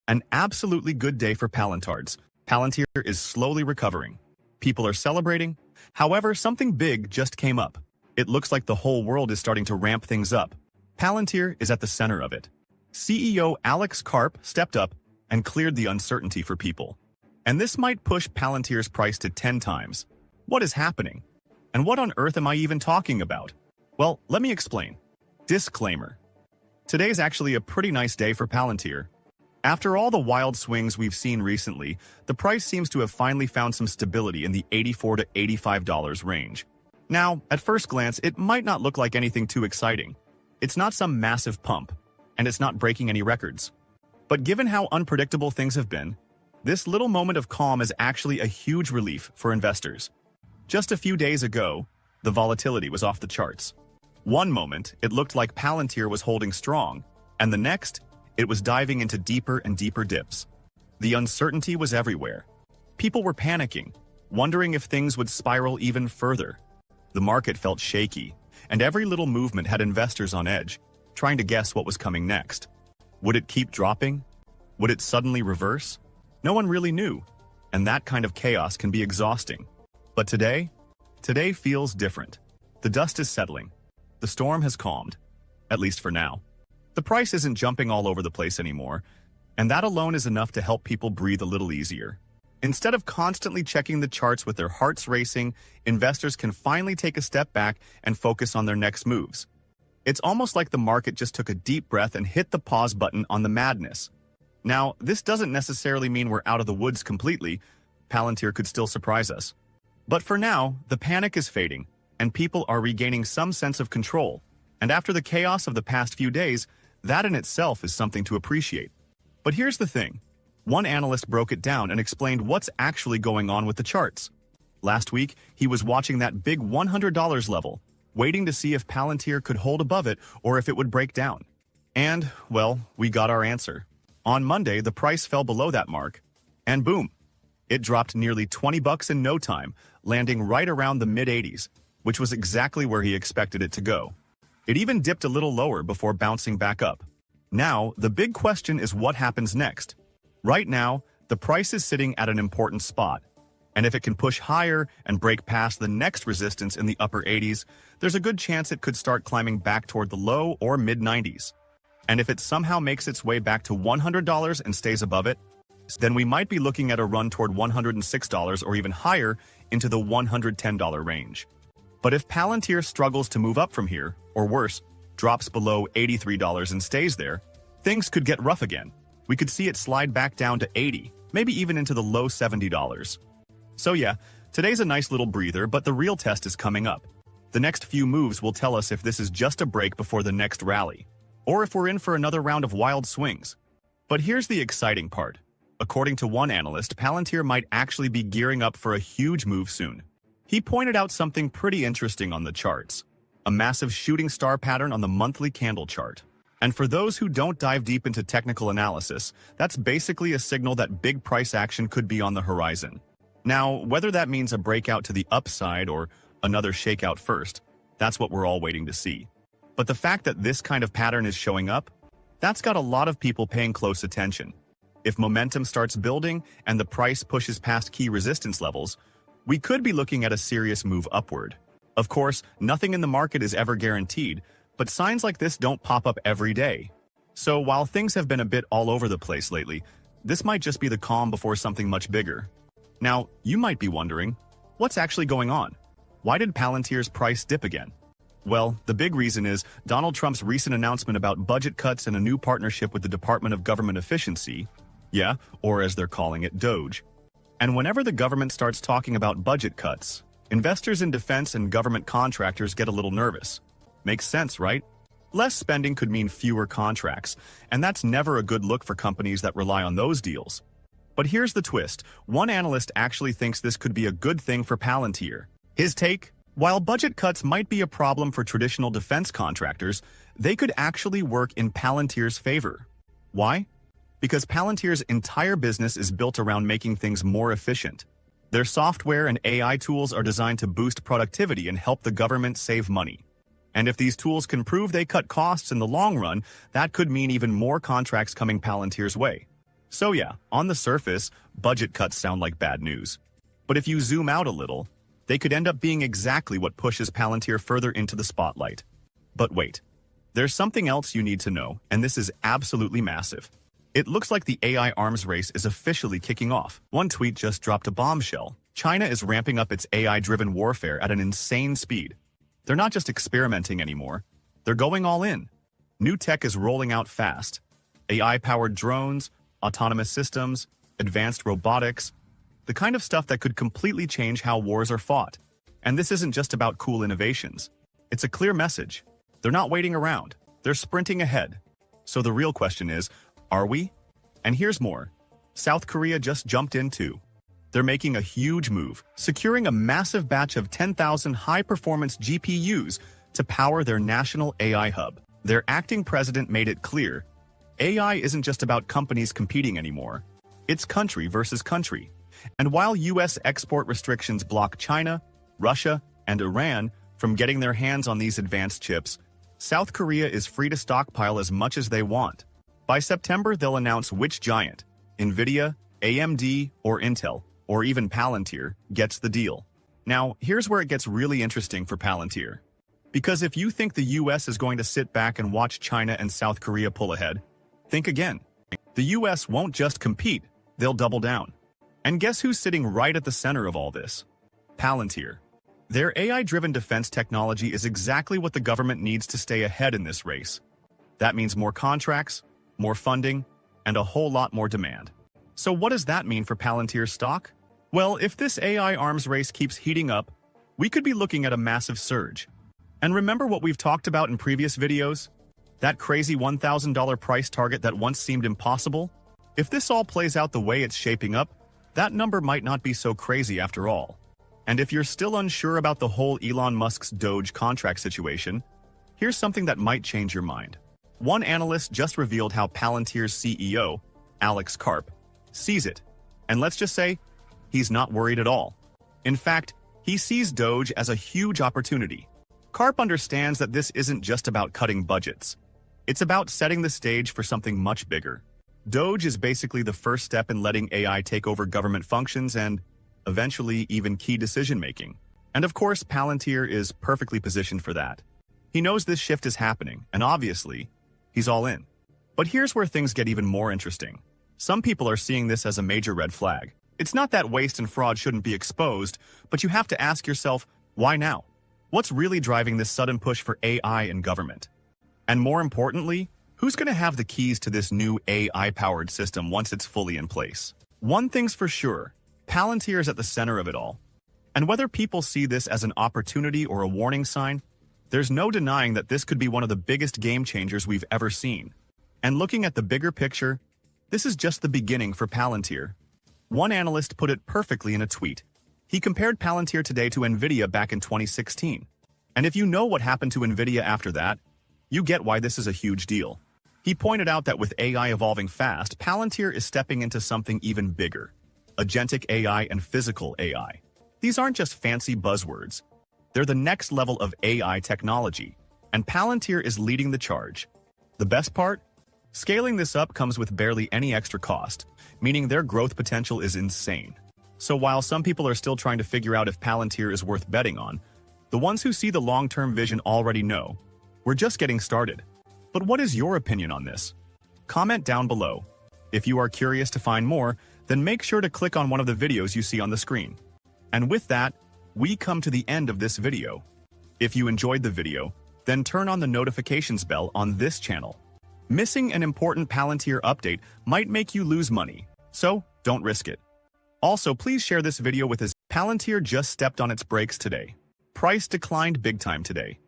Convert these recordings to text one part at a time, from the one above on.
An absolutely good day for Palantards. Palantir is slowly recovering. People are celebrating. However, something big just came up. It looks like the whole world is starting to ramp things up. Palantir is at the center of it. CEO Alex Karp stepped up and cleared the uncertainty for people. And this might push Palantir's price to 10 times. What is happening? And what on earth am I even talking about? Well, let me explain. Disclaimer. Today's actually a pretty nice day for Palantir. After all the wild swings we've seen recently, the price seems to have finally found some stability in the $84 to $85 range. Now, at first glance, it might not look like anything too exciting. It's not some massive pump, and it's not breaking any records. But given how unpredictable things have been, this little moment of calm is actually a huge relief for investors. Just a few days ago, the volatility was off the charts. One moment, it looked like Palantir was holding strong, and the next, it was diving into deeper and deeper dips. The uncertainty was everywhere. People were panicking, wondering if things would spiral even further. The market felt shaky, and every little movement had investors on edge, trying to guess what was coming next. Would it keep dropping? Would it suddenly reverse? No one really knew, and that kind of chaos can be exhausting. But today feels different. The dust is settling. The storm has calmed, at least for now. The price isn't jumping all over the place anymore, and that alone is enough to help people breathe a little easier. Instead of constantly checking the charts with their hearts racing, investors can finally take a step back and focus on their next moves. It's almost like the market just took a deep breath and hit the pause button on the madness. Now, this doesn't necessarily mean we're out of the woods completely. Palantir could still surprise us. But for now, the panic is fading, and people are regaining some sense of control. And after the chaos of the past few days, that in itself is something to appreciate. But here's the thing. One analyst broke it down and explained what's actually going on with the charts. Last week, he was watching that big $100 level, waiting to see if Palantir could hold above it or if it would break down. And, well, we got our answer. On Monday, the price fell below that mark, and boom, it dropped nearly $20 in no time, landing right around the mid-80s, which was exactly where he expected it to go. It even dipped a little lower before bouncing back up. Now, the big question is what happens next. Right now, the price is sitting at an important spot, and if it can push higher and break past the next resistance in the upper 80s, there's a good chance it could start climbing back toward the low or mid-90s. And if it somehow makes its way back to $100 and stays above it, then we might be looking at a run toward $106 or even higher into the $110 range. But if Palantir struggles to move up from here, or worse, drops below $83 and stays there, things could get rough again. We could see it slide back down to $80, maybe even into the low $70. So yeah, today's a nice little breather, but the real test is coming up. The next few moves will tell us if this is just a break before the next rally, or if we're in for another round of wild swings. But here's the exciting part. According to one analyst, Palantir might actually be gearing up for a huge move soon. He pointed out something pretty interesting on the charts, a massive shooting star pattern on the monthly candle chart. And for those who don't dive deep into technical analysis, that's basically a signal that big price action could be on the horizon. Now, whether that means a breakout to the upside or another shakeout first, that's what we're all waiting to see. But the fact that this kind of pattern is showing up, that's got a lot of people paying close attention. If momentum starts building and the price pushes past key resistance levels, we could be looking at a serious move upward. Of course, nothing in the market is ever guaranteed, but signs like this don't pop up every day. So while things have been a bit all over the place lately, this might just be the calm before something much bigger. Now, you might be wondering, what's actually going on? Why did Palantir's price dip again? Well, the big reason is Donald Trump's recent announcement about budget cuts and a new partnership with the Department of Government Efficiency, or as they're calling it, DOGE. And whenever the government starts talking about budget cuts, investors in defense and government contractors get a little nervous. Makes sense, right? Less spending could mean fewer contracts, and that's never a good look for companies that rely on those deals. But here's the twist. One analyst actually thinks this could be a good thing for Palantir. His take? While budget cuts might be a problem for traditional defense contractors, they could actually work in Palantir's favor. Why? Because Palantir's entire business is built around making things more efficient. Their software and AI tools are designed to boost productivity and help the government save money. And if these tools can prove they cut costs in the long run, that could mean even more contracts coming Palantir's way. So yeah, on the surface, budget cuts sound like bad news. But if you zoom out a little, they could end up being exactly what pushes Palantir further into the spotlight. But wait, there's something else you need to know, and this is absolutely massive. It looks like the AI arms race is officially kicking off. One tweet just dropped a bombshell. China is ramping up its AI-driven warfare at an insane speed. They're not just experimenting anymore. They're going all in. New tech is rolling out fast. AI-powered drones, autonomous systems, advanced robotics, the kind of stuff that could completely change how wars are fought. And this isn't just about cool innovations. It's a clear message. They're not waiting around. They're sprinting ahead. So the real question is, are we? And here's more. South Korea just jumped in too. They're making a huge move, securing a massive batch of 10,000 high-performance GPUs to power their national AI hub. Their acting president made it clear, AI isn't just about companies competing anymore. It's country versus country. And while US export restrictions block China, Russia, and Iran from getting their hands on these advanced chips, South Korea is free to stockpile as much as they want. By September, they'll announce which giant, NVIDIA, AMD, or Intel, or even Palantir, gets the deal. Now, here's where it gets really interesting for Palantir. Because if you think the US is going to sit back and watch China and South Korea pull ahead, think again. The US won't just compete, they'll double down. And guess who's sitting right at the center of all this? Palantir. Their AI-driven defense technology is exactly what the government needs to stay ahead in this race. That means more contracts, more funding, and a whole lot more demand. So what does that mean for Palantir's stock? Well, if this AI arms race keeps heating up, we could be looking at a massive surge. And remember what we've talked about in previous videos? That crazy $1,000 price target that once seemed impossible? If this all plays out the way it's shaping up, that number might not be so crazy after all. And if you're still unsure about the whole Elon Musk's Doge contract situation, here's something that might change your mind. One analyst just revealed how Palantir's CEO, Alex Karp, sees it. And let's just say, he's not worried at all. In fact, he sees Doge as a huge opportunity. Karp understands that this isn't just about cutting budgets. It's about setting the stage for something much bigger. Doge is basically the first step in letting AI take over government functions and, eventually, even key decision-making. And of course, Palantir is perfectly positioned for that. He knows this shift is happening, and obviously, he's all in. But here's where things get even more interesting. Some people are seeing this as a major red flag. It's not that waste and fraud shouldn't be exposed, but you have to ask yourself, why now? What's really driving this sudden push for AI in government? And more importantly, who's going to have the keys to this new AI-powered system once it's fully in place? One thing's for sure, Palantir is at the center of it all. And whether people see this as an opportunity or a warning sign, there's no denying that this could be one of the biggest game changers we've ever seen. And looking at the bigger picture, this is just the beginning for Palantir. One analyst put it perfectly in a tweet. He compared Palantir today to NVIDIA back in 2016. And if you know what happened to NVIDIA after that, you get why this is a huge deal. He pointed out that with AI evolving fast, Palantir is stepping into something even bigger. Agentic AI and physical AI. These aren't just fancy buzzwords. They're the next level of AI technology, and Palantir is leading the charge. The best part? Scaling this up comes with barely any extra cost, meaning their growth potential is insane. So while some people are still trying to figure out if Palantir is worth betting on, the ones who see the long-term vision already know. We're just getting started. But what is your opinion on this? Comment down below. If you are curious to find more, then make sure to click on one of the videos you see on the screen. And with that, we come to the end of this video. If you enjoyed the video, then turn on the notifications bell on this channel. Missing an important Palantir update might make you lose money, so don't risk it. Also, please share this video with us. Palantir just stepped on its brakes today. Price declined big time today.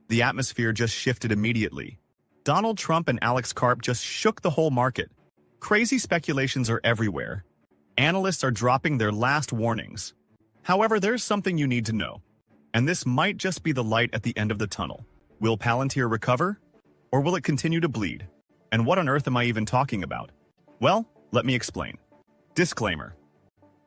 The atmosphere just shifted immediately. Donald Trump and Alex Karp just shook the whole market. Crazy speculations are everywhere. Analysts are dropping their last warnings. However, there's something you need to know. And this might just be the light at the end of the tunnel. Will Palantir recover? Or will it continue to bleed? And what on earth am I even talking about? Well, let me explain. Disclaimer.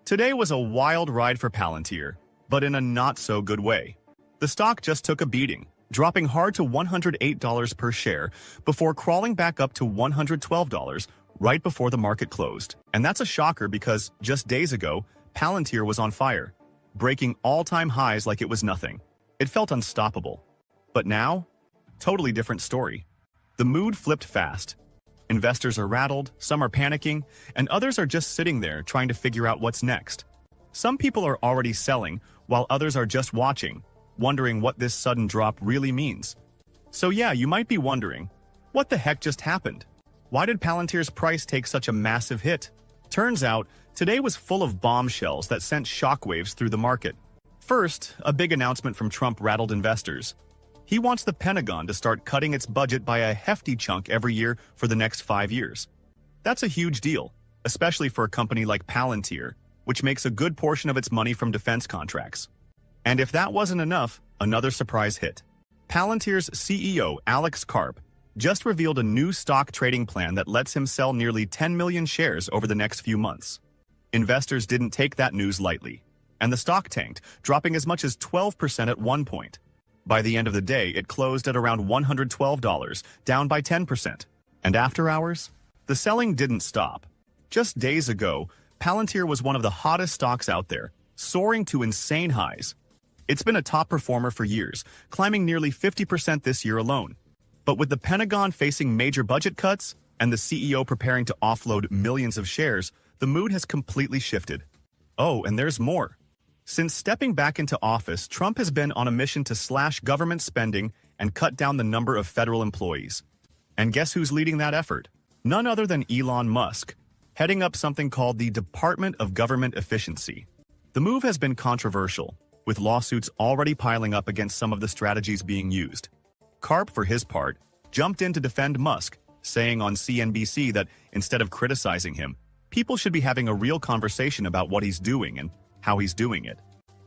Today was a wild ride for Palantir, but in a not-so-good way. The stock just took a beating, dropping hard to $108 per share before crawling back up to $112 right before the market closed. And that's a shocker because just days ago, Palantir was on fire, breaking all-time highs like it was nothing. It felt unstoppable. But now, totally different story. The mood flipped fast. Investors are rattled, some are panicking, and others are just sitting there trying to figure out what's next. Some people are already selling, while others are just watching, wondering what this sudden drop really means. So yeah, you might be wondering, what the heck just happened? Why did Palantir's price take such a massive hit? Turns out, today was full of bombshells that sent shockwaves through the market. First, a big announcement from Trump rattled investors. He wants the Pentagon to start cutting its budget by a hefty chunk every year for the next 5 years. That's a huge deal, especially for a company like Palantir, which makes a good portion of its money from defense contracts. And if that wasn't enough, another surprise hit. Palantir's CEO, Alex Karp, just revealed a new stock trading plan that lets him sell nearly 10 million shares over the next few months. Investors didn't take that news lightly, and the stock tanked, dropping as much as 12% at one point. By the end of the day, it closed at around $112, down by 10%. And after hours, the selling didn't stop. Just days ago, Palantir was one of the hottest stocks out there, soaring to insane highs. It's been a top performer for years, climbing nearly 50% this year alone. But with the Pentagon facing major budget cuts and the CEO preparing to offload millions of shares, the mood has completely shifted. Oh, and there's more. Since stepping back into office, Trump has been on a mission to slash government spending and cut down the number of federal employees. And guess who's leading that effort? None other than Elon Musk, heading up something called the Department of Government Efficiency. The move has been controversial, with lawsuits already piling up against some of the strategies being used. Karp, for his part, jumped in to defend Musk, saying on CNBC that instead of criticizing him, people should be having a real conversation about what he's doing and how he's doing it.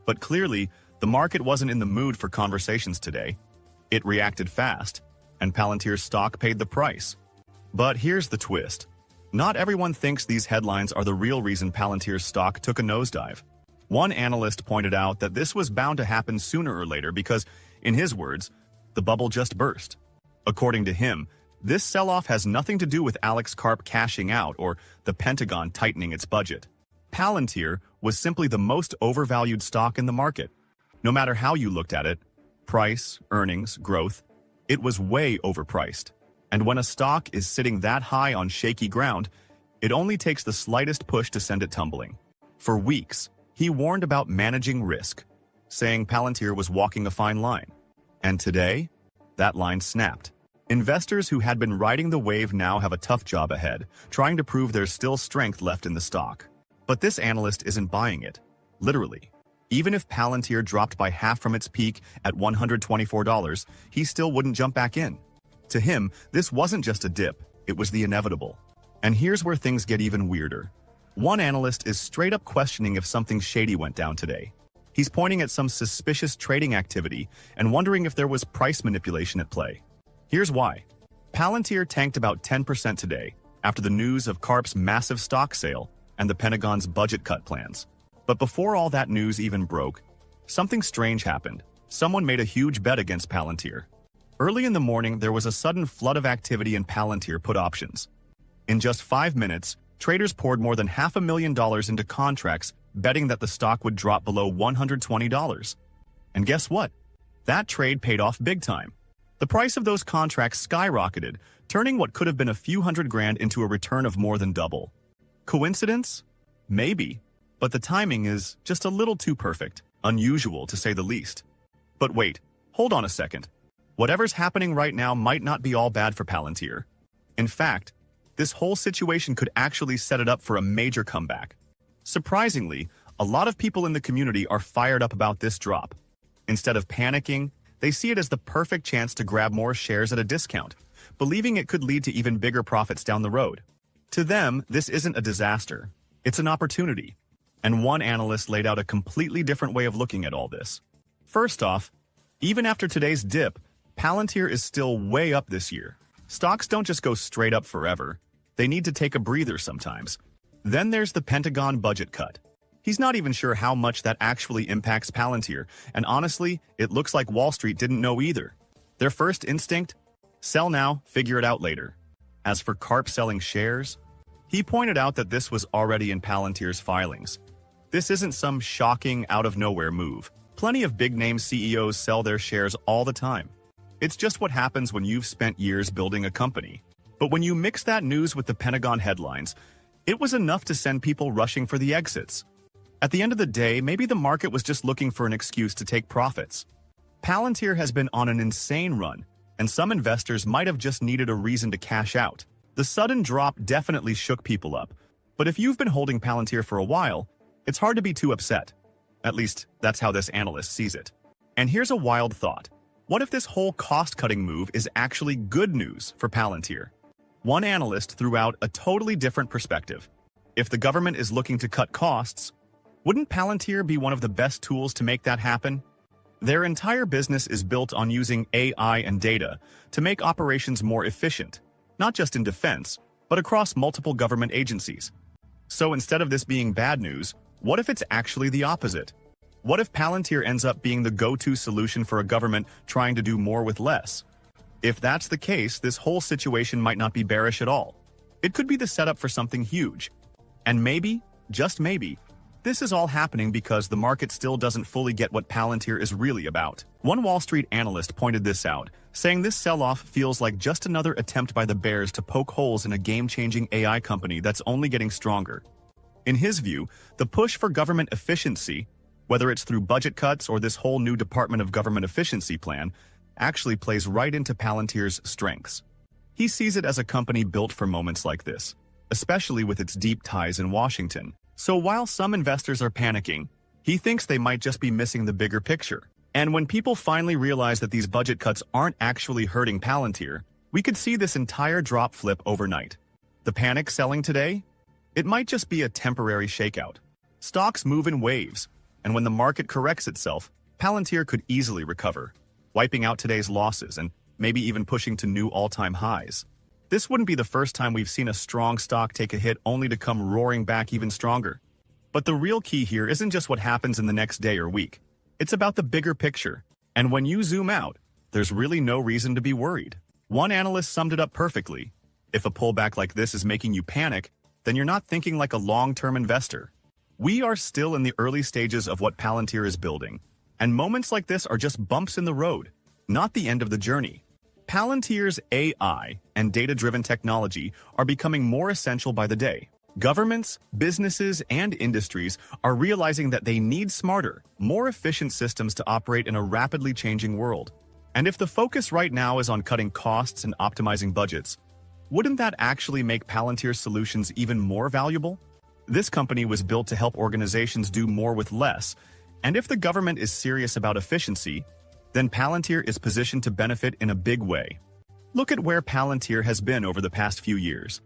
But clearly, the market wasn't in the mood for conversations today. It reacted fast, and Palantir's stock paid the price. But here's the twist. Not everyone thinks these headlines are the real reason Palantir's stock took a nosedive. One analyst pointed out that this was bound to happen sooner or later because, in his words, the bubble just burst. According to him, this sell-off has nothing to do with Alex Karp cashing out or the Pentagon tightening its budget. Palantir was simply the most overvalued stock in the market. No matter how you looked at it, price, earnings, growth, it was way overpriced. And when a stock is sitting that high on shaky ground, it only takes the slightest push to send it tumbling. For weeks, he warned about managing risk, saying Palantir was walking a fine line. And today, that line snapped. Investors who had been riding the wave now have a tough job ahead, trying to prove there's still strength left in the stock. But this analyst isn't buying it. Literally. Even if Palantir dropped by half from its peak at $124, he still wouldn't jump back in. To him, this wasn't just a dip, it was the inevitable. And here's where things get even weirder. One analyst is straight up questioning if something shady went down today. He's pointing at some suspicious trading activity and wondering if there was price manipulation at play. Here's why. Palantir tanked about 10% today after the news of Karp's massive stock sale and the Pentagon's budget cut plans. But before all that news even broke, something strange happened. Someone made a huge bet against Palantir. Early in the morning, there was a sudden flood of activity in Palantir put options. In just 5 minutes, traders poured more than $500,000 into contracts, betting that the stock would drop below $120. And guess what? That trade paid off big time. The price of those contracts skyrocketed, turning what could have been a few $100,000 into a return of more than double. Coincidence? Maybe. But the timing is just a little too perfect. Unusual, to say the least. But wait, hold on a second. Whatever's happening right now might not be all bad for Palantir. In fact, this whole situation could actually set it up for a major comeback. Surprisingly, a lot of people in the community are fired up about this drop. Instead of panicking, they see it as the perfect chance to grab more shares at a discount, believing it could lead to even bigger profits down the road. To them, this isn't a disaster. It's an opportunity. And one analyst laid out a completely different way of looking at all this. First off, even after today's dip, Palantir is still way up this year. Stocks don't just go straight up forever. They need to take a breather sometimes. Then there's the Pentagon budget cut. He's not even sure how much that actually impacts Palantir, and honestly, it looks like Wall Street didn't know either. Their first instinct? Sell now, figure it out later. As for Karp selling shares, He pointed out that this was already in Palantir's filings. This isn't some shocking, out-of-nowhere move. Plenty of big-name CEOs sell their shares all the time. It's just what happens when you've spent years building a company. But when you mix that news with the Pentagon headlines, it was enough to send people rushing for the exits. At the end of the day, maybe the market was just looking for an excuse to take profits. Palantir has been on an insane run, and some investors might have just needed a reason to cash out. The sudden drop definitely shook people up, but if you've been holding Palantir for a while, it's hard to be too upset. At least, that's how this analyst sees it. And here's a wild thought. What if this whole cost-cutting move is actually good news for Palantir? One analyst threw out a totally different perspective. If the government is looking to cut costs, wouldn't Palantir be one of the best tools to make that happen? Their entire business is built on using AI and data to make operations more efficient, not just in defense, but across multiple government agencies. So instead of this being bad news, what if it's actually the opposite? What if Palantir ends up being the go-to solution for a government trying to do more with less? If that's the case, this whole situation might not be bearish at all. It could be the setup for something huge. And maybe, just maybe, this is all happening because the market still doesn't fully get what Palantir is really about. One Wall Street analyst pointed this out, saying this sell-off feels like just another attempt by the bears to poke holes in a game-changing AI company that's only getting stronger. In his view, the push for government efficiency, whether it's through budget cuts or this whole new Department of Government Efficiency plan, actually plays right into Palantir's strengths. He sees it as a company built for moments like this, especially with its deep ties in Washington. So while some investors are panicking, he thinks they might just be missing the bigger picture. And when people finally realize that these budget cuts aren't actually hurting Palantir, we could see this entire drop flip overnight. The panic selling today? It might just be a temporary shakeout. Stocks move in waves, and when the market corrects itself, Palantir could easily recover, wiping out today's losses and maybe even pushing to new all-time highs. This wouldn't be the first time we've seen a strong stock take a hit only to come roaring back even stronger. But the real key here isn't just what happens in the next day or week. It's about the bigger picture. And when you zoom out, there's really no reason to be worried. One analyst summed it up perfectly. If a pullback like this is making you panic, then you're not thinking like a long-term investor. We are still in the early stages of what Palantir is building, and moments like this are just bumps in the road, not the end of the journey. Palantir's AI and data-driven technology are becoming more essential by the day. Governments, businesses, and industries are realizing that they need smarter, more efficient systems to operate in a rapidly changing world. And if the focus right now is on cutting costs and optimizing budgets, wouldn't that actually make Palantir's solutions even more valuable? This company was built to help organizations do more with less, and if the government is serious about efficiency, then Palantir is positioned to benefit in a big way. Look at where Palantir has been over the past few years.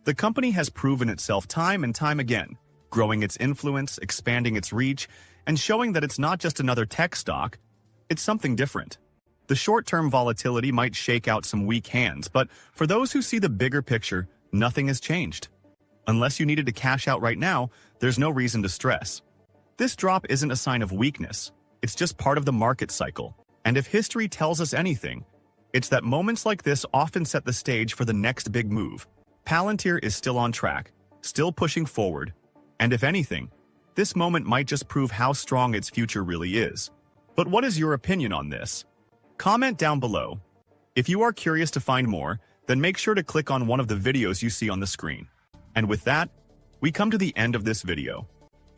The company has proven itself time and time again, growing its influence, expanding its reach, and showing that it's not just another tech stock, it's something different. The short-term volatility might shake out some weak hands, but for those who see the bigger picture, nothing has changed. Unless you needed to cash out right now, there's no reason to stress. This drop isn't a sign of weakness, it's just part of the market cycle. And if history tells us anything, it's that moments like this often set the stage for the next big move. Palantir is still on track, still pushing forward, and if anything, this moment might just prove how strong its future really is. But what is your opinion on this? Comment down below. If you are curious to find more, then make sure to click on one of the videos you see on the screen. And with that, we come to the end of this video.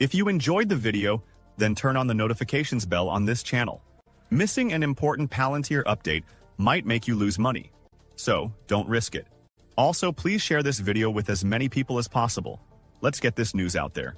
If you enjoyed the video, then turn on the notifications bell on this channel. Missing an important Palantir update might make you lose money, so don't risk it. Also, please share this video with as many people as possible. Let's get this news out there.